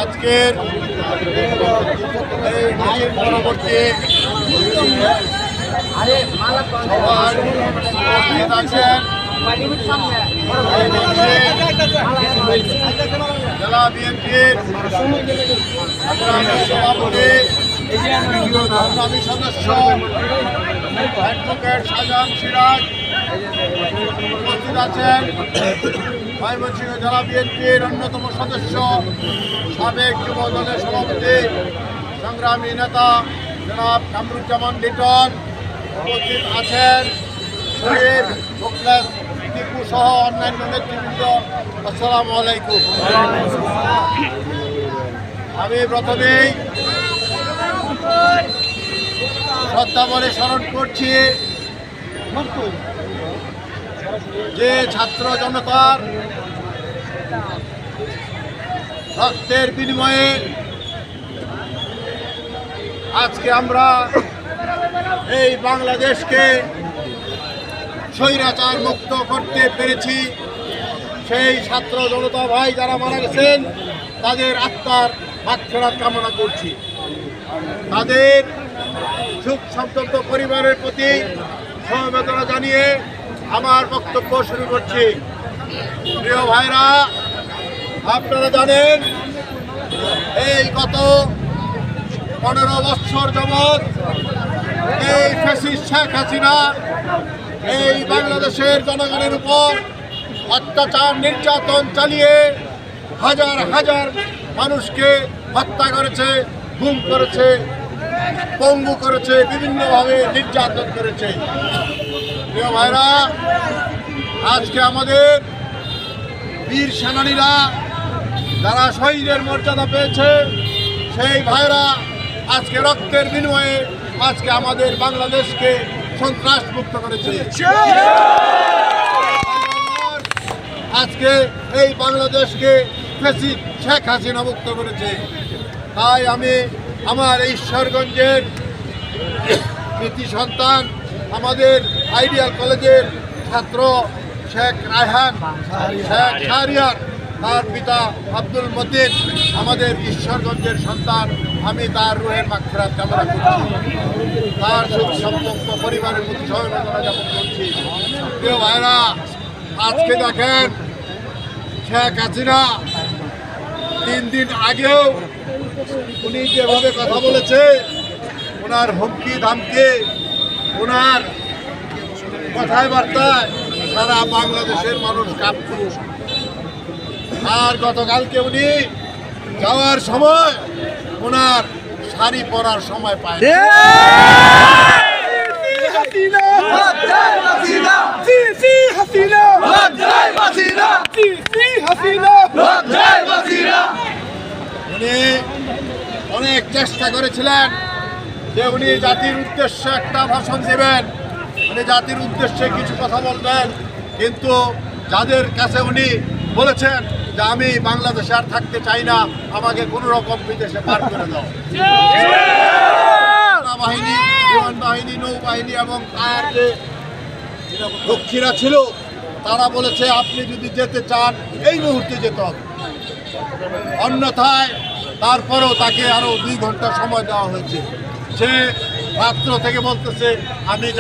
আজকের এই মিছিল পরবর্তী সবার উপস্থিত আছেন জেলা বিএনপির সভাপতি সংগ্রামী সদস্য অ্যাডভোকেট শাহজাহান সিরাজ উপস্থিত আছেন। ময়মনসিংহ জেলা বিএনপির অন্যতম সদস্য সাবেক যুব দলের সভাপতি সংগ্রামী নেতা জনাব কামরুজ্জামান লিটন উপস্থিত আছেন। শরীফ মুখলেস টিপু সহ অন্যান্য নেতৃবৃন্দ, আসসালামু আলাইকুম। আমি প্রথমেই শ্রদ্ধাভরে স্মরণ করছি যে ছাত্র জনতার রক্তের বিনিময়ে আজকে আমরা এই বাংলাদেশকে স্বৈরাচার মুক্ত করতে পেরেছি। সেই ছাত্র জনতা ভাই যারা মারা গেছেন তাদের আত্মার মাগফিরাত কামনা করছি। তাদের সুখ সন্তপ্ত পরিবারের প্রতি সমবেদনা জানিয়ে আমার বক্তব্য শুরু করছি। প্রিয় ভাইরা, আপনারা জানেন এই গত 15 বৎসর যাবৎ এই ফ্যাসিস্ট শেখ হাসিনা এই বাংলাদেশের জনগণের উপর অত্যাচার নির্যাতন চালিয়ে হাজার হাজার মানুষকে হত্যা করেছে, গুম করেছে, পঙ্গু করেছে, বিভিন্নভাবে নির্যাতন করেছে। প্রিয় ভাইরা, আজকে আমাদের বীর সেনানীরা যারা শহীদের মর্যাদা পেয়েছে সেই ভাইরা আজকে রক্তের বিনিময়ে আজকে আমাদের বাংলাদেশকে সন্ত্রাস মুক্ত করেছে। আজকে এই বাংলাদেশকে ফ্যাসিস্ট শেখ হাসিনা মুক্ত করেছে। তাই আমি আমার এই ঈশ্বরগঞ্জের কৃতি সন্তান আমাদের আইডিয়াল কলেজের ছাত্র শেখ রায়হান, শেখ শাহরিয়ার, তার পিতা আব্দুল মতিন, আমাদের ঈশ্বরগঞ্জের সন্তান, আমি তার রুহের মাগফিরাত কামনা করছি। তার সুখ সম্পন্ন পরিবারের প্রতি সমবেদনা জ্ঞাপন করছি। প্রিয় ভাইরা, আজকে দেখেন শেখ হাসিনা 3 দিন আগেও উনি যেভাবে কথা বলেছে, ওনার হুমকি ধামকি, ওনার কথায় বার্তায় সারা বাংলাদেশের মানুষ কাঁপছে। আর গতকালকে উনি যাওয়ার সময় ওনার শাড়ি পরার সময় পায়। উনি অনেক চেষ্টা করেছিলেন যে উনি জাতির উদ্দেশ্যে একটা ভাষণ দেবেন, উনি জাতির উদ্দেশ্যে কিছু কথা বলবেন, কিন্তু যাদের কাছে উনি বলেছেন যে আমি বাংলাদেশে আর থাকতে চাই না, আমাকে কোনো রকম বিদেশে পার করে দাও। বাহিনী, বিমান বাহিনী, নৌবাহিনী এবং তার যে রক্ষীরা ছিল তারা বলেছে আপনি যদি যেতে চান এই মুহূর্তে যেতে হবে, অন্যথায় তারপরেও তাকে আরো 2 ঘন্টা সময় দেওয়া হয়েছে। সে রাত্র থেকে বলতেছে আমি